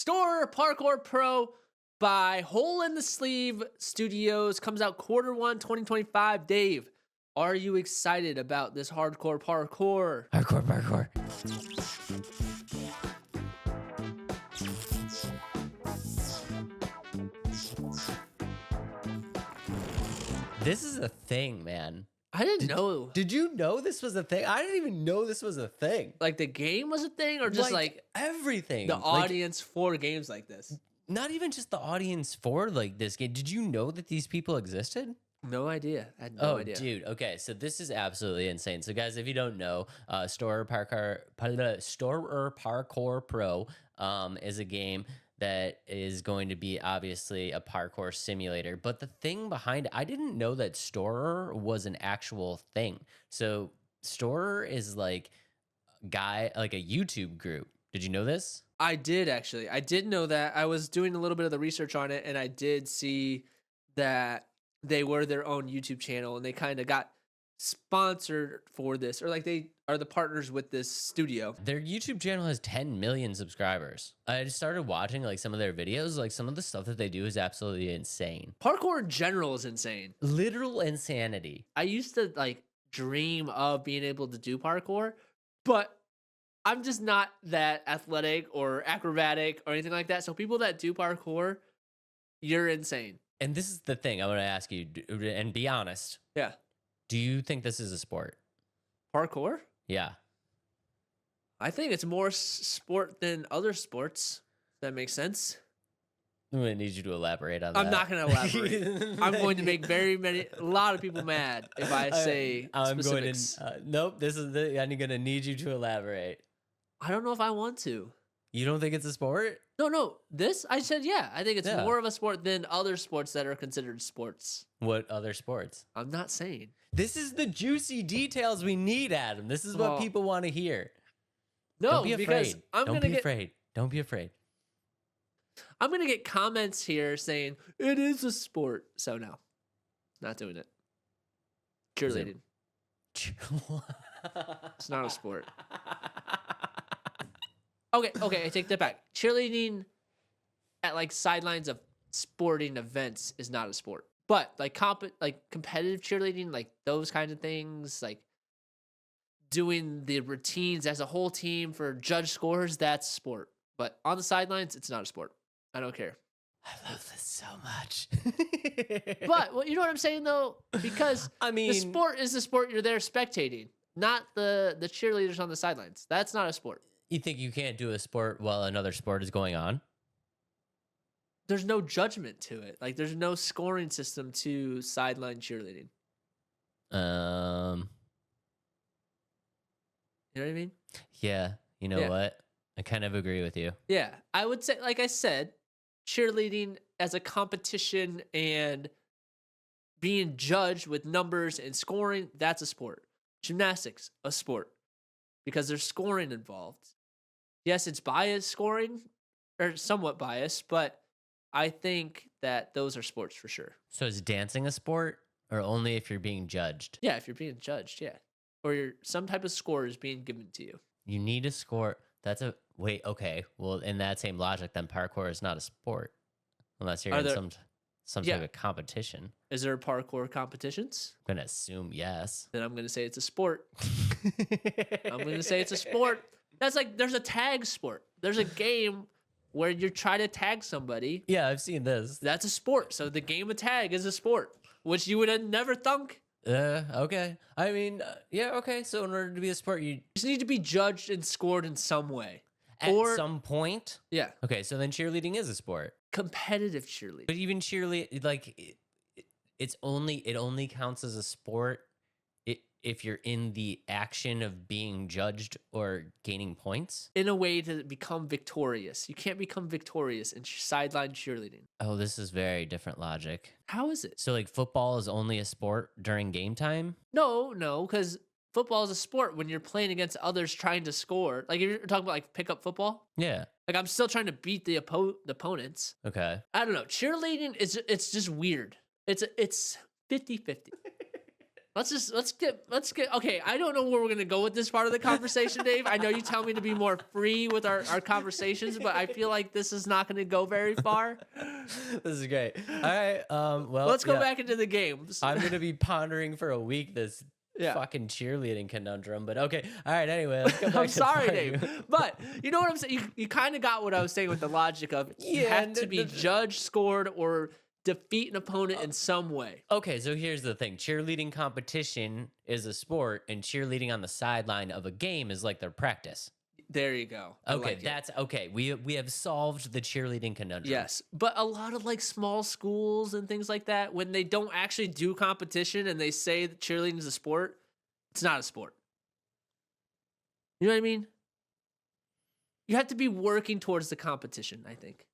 STORROR Parkour Pro by Hole in the Sleeve Studios comes out Q1 2025. Dave, are you excited about this hardcore parkour? Parkour. This is a thing, man. I didn't know. Did you know this was a thing? I didn't even know this was a thing. Like the game was a thing, or just like everything. the audience for games like this? Not even just the audience for like this game. Did you know that these people existed? No idea. I had no idea. Dude. Okay, so this is absolutely insane. So, guys, if you don't know, STORROR Parkour Pro is a game that is going to be obviously a parkour simulator. But the thing behind it, I didn't know that STORROR was an actual thing. So, STORROR is like a YouTube group. Did you know this? I did actually. I did know that. I was doing a little bit of the research on it, and I did see that they were their own YouTube channel, and they kind of got sponsored for this, or like they are the partners with this studio. Their YouTube channel has 10 million subscribers. I just started watching like some of their videos. Like some of the stuff that they do is absolutely insane. Parkour in general is insane. Literal insanity. I used to like dream of being able to do parkour, but I'm just not that athletic or acrobatic or anything like that. So people that do parkour, you're insane. And this is the thing I want to ask you, and be honest. Yeah. Do you think this is a sport? Parkour? Yeah. I think it's more sport than other sports. That makes sense. I'm going to need you to elaborate on that. I'm not going to elaborate. I'm going to make a lot of people mad if I say specifics. Nope, I'm going to need you to elaborate. I don't know if I want to. You don't think it's a sport? No. I said, yeah. I think it's more of a sport than other sports that are considered sports. What other sports? I'm not saying. This is the juicy details we need, Adam. This is what people want to hear. No, don't be afraid. Don't be afraid. I'm going to get comments here saying, it is a sport. So no, not doing it. Cheerleading. It's not a sport. Okay, I take that back. Cheerleading at like sidelines of sporting events is not a sport. But like competitive cheerleading, like those kinds of things, like doing the routines as a whole team for judge scores, that's sport. But on the sidelines, it's not a sport. I don't care. I love this so much. But well, you know what I'm saying though? Because the sport is the sport you're there spectating, not the cheerleaders on the sidelines. That's not a sport. You think you can't do a sport while another sport is going on? There's no judgment to it. Like there's no scoring system to sideline cheerleading. You know what I mean? Yeah. You know what? I kind of agree with you. Yeah. I would say, like I said, cheerleading as a competition and being judged with numbers and scoring, that's a sport. Gymnastics, a sport. Because there's scoring involved. Yes, it's biased scoring, or somewhat biased, but I think that those are sports for sure. So is dancing a sport, or only if you're being judged? Yeah, if you're being judged, yeah. Or some type of score is being given to you. You need a score. Wait, okay. Well, in that same logic, then parkour is not a sport. Unless you're in some type of competition. Is there parkour competitions? I'm going to assume yes. Then I'm going to say it's a sport. I'm going to say it's a sport. That's like, there's a tag sport. There's a game where you're trying to tag somebody. Yeah, I've seen this. That's a sport. So the game of tag is a sport, which you would have never thunk. Okay. I mean, yeah, okay. So in order to be a sport, you just need to be judged and scored in some way. At some point? Yeah. Okay, so then cheerleading is a sport. Competitive cheerleading. But even cheerleading, like, it only counts as a sport if you're in the action of being judged or gaining points? In a way to become victorious. You can't become victorious in sideline cheerleading. Oh, this is very different logic. How is it? So, like, football is only a sport during game time? No, because football is a sport when you're playing against others trying to score. Like, if you're talking about, like, pickup football? Yeah. Like, I'm still trying to beat the opponents. Okay. I don't know. Cheerleading, it's just weird. It's 50-50. let's get okay. I don't know where we're gonna go with this part of the conversation, Dave. I know you tell me to be more free with our conversations, but I feel like this is not gonna go very far. This is great. All right. Well, Let's go yeah, back into the games. I'm gonna be pondering for a week this Yeah. fucking cheerleading conundrum. But okay. All right. Anyway, let's go back I'm to sorry, Parkour. Dave. But you know what I'm saying? You kind of got what I was saying with the logic of you Yeah, have to be judged, scored, or defeat an opponent in some way. Okay, so here's the thing. Cheerleading competition is a sport, and cheerleading on the sideline of a game is like their practice. There you go. I Okay, like it. that's okay. We have solved the cheerleading conundrum. Yes, but a lot of like small schools and things like that, when they don't actually do competition and they say that cheerleading is a sport, it's not a sport. You know what I mean? You have to be working towards the competition, I think.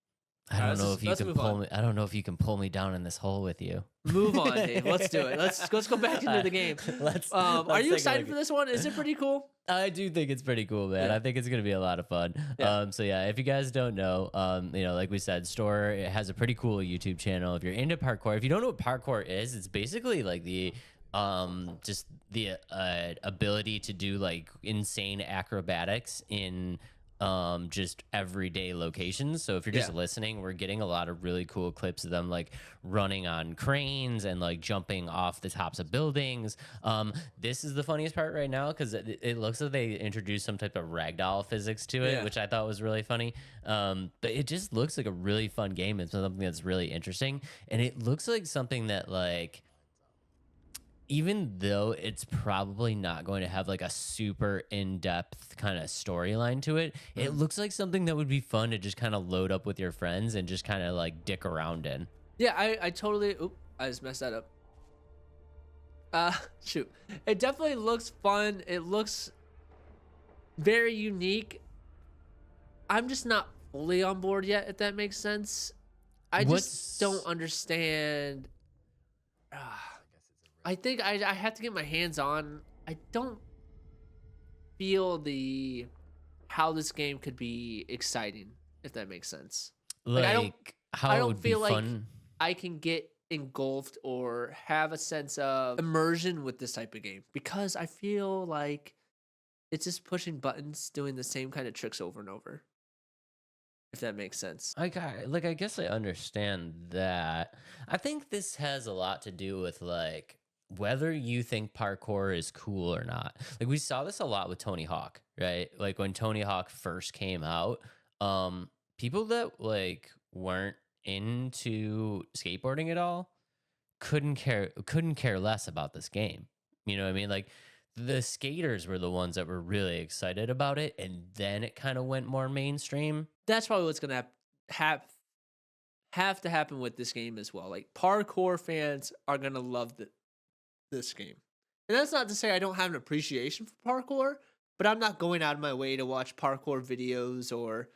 I don't let's know just- if you let's can move pull on. me. I don't know if you can pull me down in this hole with you. Move on, Dave. Let's do it. Let's go back into the game. Let's. Are let's you take a excited look for this one? Is it pretty cool? I do think it's pretty cool, man. Yeah. I think it's gonna be a lot of fun. Yeah. So yeah, if you guys don't know, like we said, Store it has a pretty cool YouTube channel. If you're into parkour, if you don't know what parkour is, it's basically like the just the ability to do like insane acrobatics in just everyday locations. So if you're just Yeah. listening, we're getting a lot of really cool clips of them like running on cranes and like jumping off the tops of buildings. This is the funniest part right now because it looks like they introduced some type of ragdoll physics to it, Yeah. which I thought was really funny. But it just looks like a really fun game. It's something that's really interesting, and it looks like something that like, even though it's probably not going to have like a super in-depth kind of storyline to it, it looks like something that would be fun to just kind of load up with your friends and just kind of like dick around in. Yeah, I totally. Oop, I just messed that up. Shoot. It definitely looks fun. It looks very unique. I'm just not fully on board yet, if that makes sense. I What's- just don't understand. I think I have to get my hands on. I don't feel how this game could be exciting, if that makes sense. Like, I don't- how I it don't would be feel like fun. I can get engulfed or have a sense of immersion with this type of game because I feel like it's just pushing buttons, doing the same kind of tricks over and over. If that makes sense. I guess I understand that. I think this has a lot to do with like whether you think parkour is cool or not. Like we saw this a lot with Tony Hawk, right? Like when Tony Hawk first came out, people that like weren't into skateboarding at all couldn't care less about this game. You know what I mean? Like the skaters were the ones that were really excited about it, and then it kind of went more mainstream. That's probably what's gonna have to happen with this game as well. Like parkour fans are gonna love this game, and that's not to say I don't have an appreciation for parkour, but I'm not going out of my way to watch parkour videos or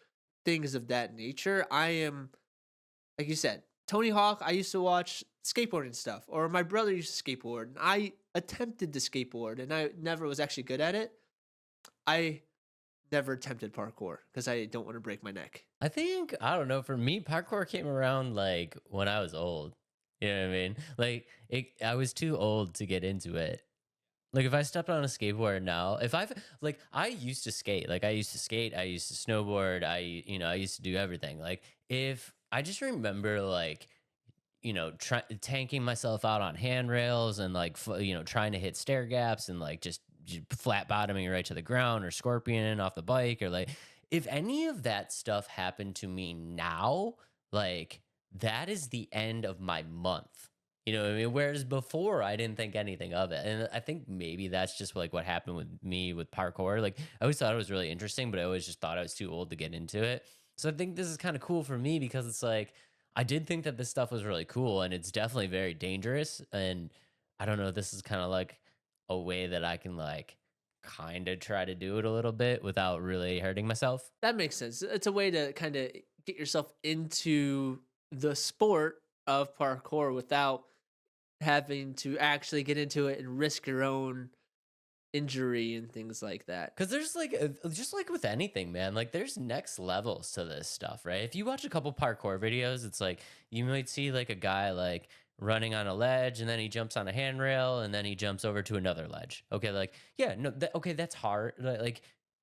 things of that nature. I am, like you said, Tony Hawk. I used to watch skateboarding stuff, or my brother used to skateboard, and I attempted to skateboard, and I never was actually good at it. I never attempted parkour because I don't want to break my neck. I think, I don't know, for me, parkour came around like when I was old. You know what I mean? Like I was too old to get into it. Like if I stepped on a skateboard now, I used to skate. Like I used to skate, I used to snowboard, I used to do everything. Like if I just remember like, tanking myself out on handrails and like, trying to hit stair gaps and like just flat bottoming right to the ground or scorpioning off the bike, or like if any of that stuff happened to me now, like that is the end of my month. You know what I mean? Whereas before I didn't think anything of it. And I think maybe that's just like what happened with me with parkour. Like I always thought it was really interesting, but I always just thought I was too old to get into it. So I think this is kind of cool for me because it's like I did think that this stuff was really cool, and it's definitely very dangerous. And I don't know, this is kind of like a way that I can like kind of try to do it a little bit without really hurting myself. That makes sense. It's a way to kind of get yourself into the sport of parkour without having to actually get into it and risk your own injury and things like that. Because there's like, just like with anything, man, like there's next levels to this stuff, right? If you watch a couple parkour videos, it's like you might see like a guy like running on a ledge, and then he jumps on a handrail, and then he jumps over to another ledge. Okay, like yeah, no, okay, that's hard. Like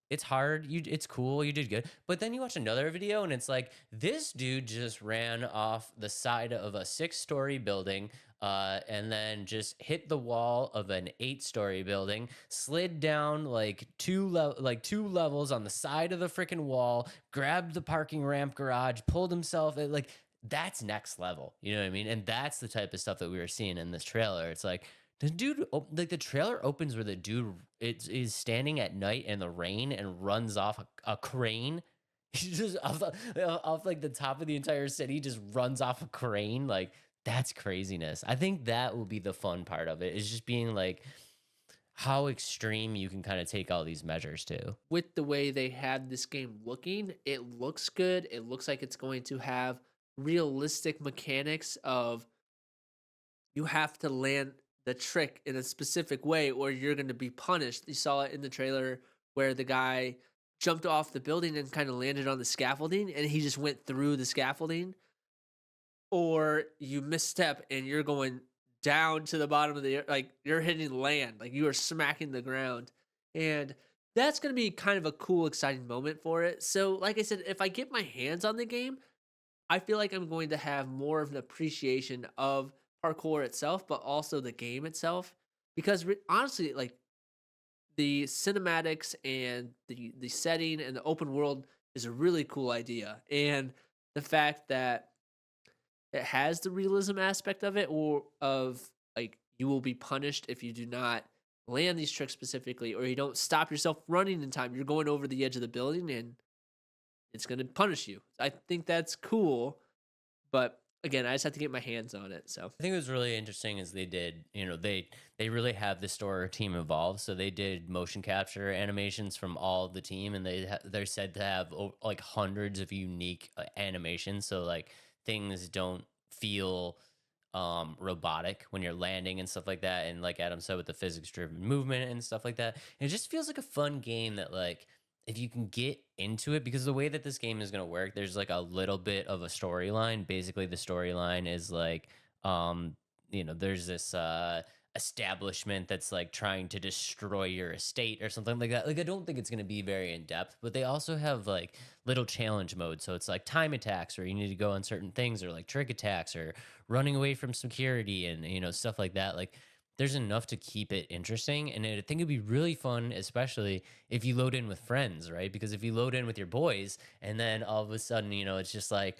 it's hard. It's cool. You did good. But then you watch another video, and it's like this dude just ran off the side of a 6-story building, and then just hit the wall of an 8-story building, slid down like two levels on the side of the freaking wall, grabbed the parking ramp garage, pulled himself. Like that's next level. You know what I mean? And that's the type of stuff that we were seeing in this trailer. It's like the dude, like the trailer opens where the dude is standing at night in the rain and runs off a crane. He just off like the top of the entire city, just runs off a crane. Like that's craziness. I think that will be the fun part of it, is just being like how extreme you can kind of take all these measures to. With the way they had this game looking, it looks good. It looks like it's going to have realistic mechanics of you have to land the trick in a specific way or you're going to be punished. You saw it in the trailer where the guy jumped off the building and kind of landed on the scaffolding and he just went through the scaffolding, or you misstep and you're going down to the bottom of the like you're hitting land, like you are smacking the ground. And that's going to be kind of a cool exciting moment for it. So like I said, if I get my hands on the game, I feel like I'm going to have more of an appreciation of parkour itself, but also the game itself. Because honestly, like the cinematics and the setting and the open world is a really cool idea, and the fact that it has the realism aspect of it, or of like you will be punished if you do not land these tricks specifically, or you don't stop yourself running in time. You're going over the edge of the building, and it's going to punish you. I think that's cool, but again, I just have to get my hands on it. So I think it was really interesting is they did, they really have the store team involved. So they did motion capture animations from all of the team, and they're said to have like hundreds of unique animations. So like things don't feel robotic when you're landing and stuff like that. And like Adam said, with the physics driven movement and stuff like that, it just feels like a fun game that like if you can get into it, because the way that this game is going to work, there's like a little bit of a storyline. Basically the storyline is like there's this establishment that's like trying to destroy your estate or something like that. Like I don't think it's going to be very in depth, but they also have like little challenge modes. So it's like time attacks where you need to go on certain things, or like trick attacks, or running away from security, and stuff like that. Like there's enough to keep it interesting. And I think it'd be really fun, especially if you load in with friends, right? Because if you load in with your boys and then all of a sudden, it's just like,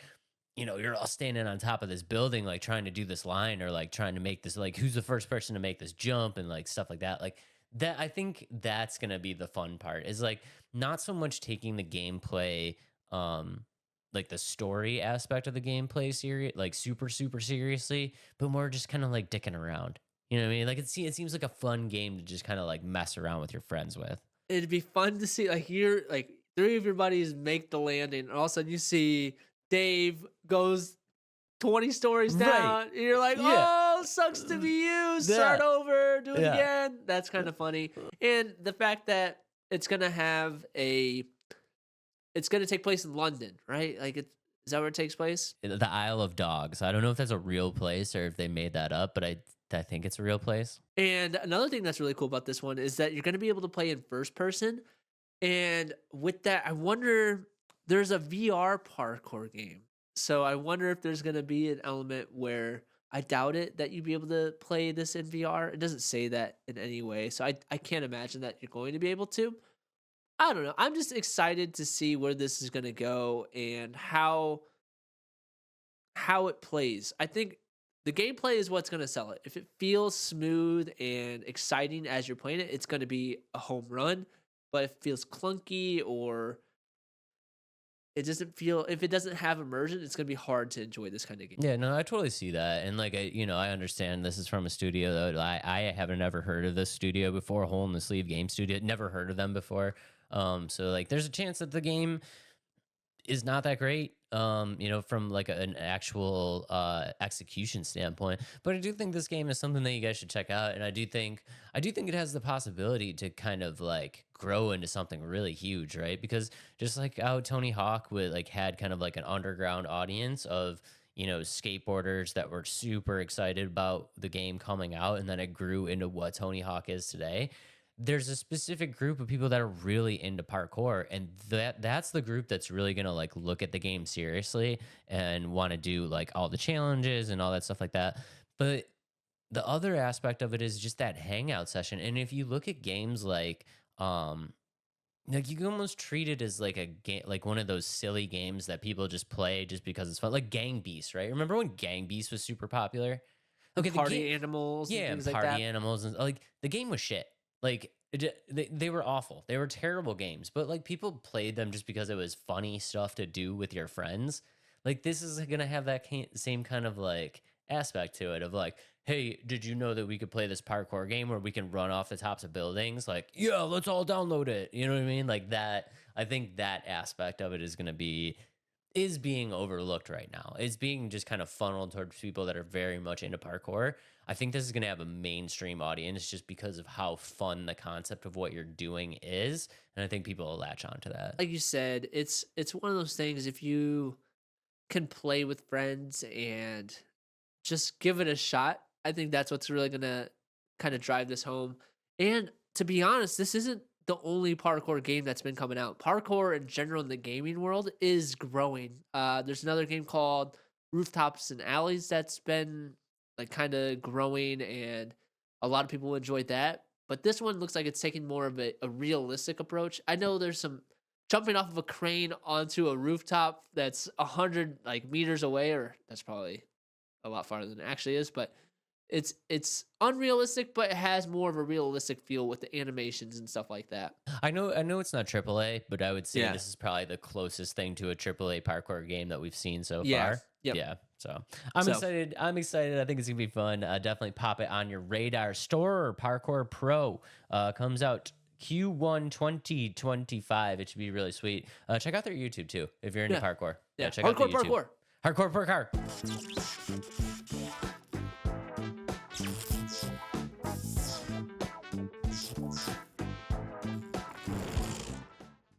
you're all standing on top of this building, like trying to do this line, or like trying to make this, like, who's the first person to make this jump, and like stuff like that. Like that, I think that's going to be the fun part, is like not so much taking the gameplay, like the story aspect of the gameplay serious, like super, super seriously, but more just kind of like dicking around. You know what I mean? Like it seems like a fun game to just kind of like mess around with your friends with. it'd be fun to see like you're like three of your buddies make the landing, and all of a sudden you see Dave goes 20 stories Right. down. And you're like, Yeah. oh, sucks to be you. Start Yeah. over, do it Yeah. again. That's kind of funny. And the fact that it's gonna it's gonna take place in London, right? Like is that where it takes place? The Isle of Dogs. I don't know if that's a real place or if they made that up, but I think it's a real place. And another thing that's really cool about this one is that you're gonna be able to play in first person. And with that, I wonder, there's a VR parkour game. So I wonder if there's going to be an element where I doubt it that you'd be able to play this in VR. It doesn't say that in any way. So I can't imagine that you're going to be able to. I don't know. I'm just excited to see where this is going to go and how it plays. I think the gameplay is what's going to sell it. If it feels smooth and exciting as you're playing it, it's going to be a home run. But if it feels clunky, or if it doesn't have immersion, it's going to be hard to enjoy this kind of game. Yeah, no, I totally see that. And like, I understand this is from a studio that I haven't ever heard of this studio before, Hole in the Sleeve Game Studio. Never heard of them before. So like there's a chance that the game is not that great, from like an actual execution standpoint. But I do think this game is something that you guys should check out, and I do think it has the possibility to kind of like grow into something really huge, right? Because just like how Tony Hawk would like had kind of like an underground audience of skateboarders that were super excited about the game coming out, and then it grew into what Tony Hawk is today. There's a specific group of people that are really into parkour, and that's the group that's really gonna like look at the game seriously and want to do like all the challenges and all that stuff like that. But the other aspect of it is just that hangout session. And if you look at games like you can almost treat it as like a game, like one of those silly games that people just play just because it's fun, like Gang Beast, right? Remember when Gang Beast was super popular? And Okay, the game, party animals and yeah, and things like party that. animals, and like the game was shit. Like they were awful. They were terrible games, but like people played them just because it was funny stuff to do with your friends. Like this is gonna have that same kind of like aspect to it of like, hey, did you know that we could play this parkour game where we can run off the tops of buildings? Like, yeah, let's all download it. You know what I mean? Like that. I think that aspect of it is being overlooked right now. It's being just kind of funneled towards people that are very much into parkour. I think this is going to have a mainstream audience just because of how fun the concept of what you're doing is, and I think people will latch on to that. Like you said, it's one of those things. If you can play with friends and just give it a shot, I think that's what's really gonna kind of drive this home. And to be honest, this isn't the only parkour game that's been coming out. Parkour in general in the gaming world is growing. There's another game called Rooftops and Alleys that's been like kind of growing, and a lot of people enjoyed that. But this one looks like it's taking more of a realistic approach. I know there's some jumping off of a crane onto a rooftop that's 100 like meters away, or that's probably a lot farther than it actually is, but it's unrealistic, but it has more of a realistic feel with the animations and stuff like that. I know it's not AAA, but I would say Yeah. this is probably the closest thing to a AAA parkour game that we've seen so Yeah. far. Yep. Yeah, so I'm So excited. I'm excited. I think it's gonna be fun. Definitely pop it on your radar. STORROR Parkour Pro comes out Q1 2025. It should be really sweet. Check out their YouTube too if you're into yeah, parkour. yeah. Check out the Hardcore YouTube. parkour. Hardcore parkour.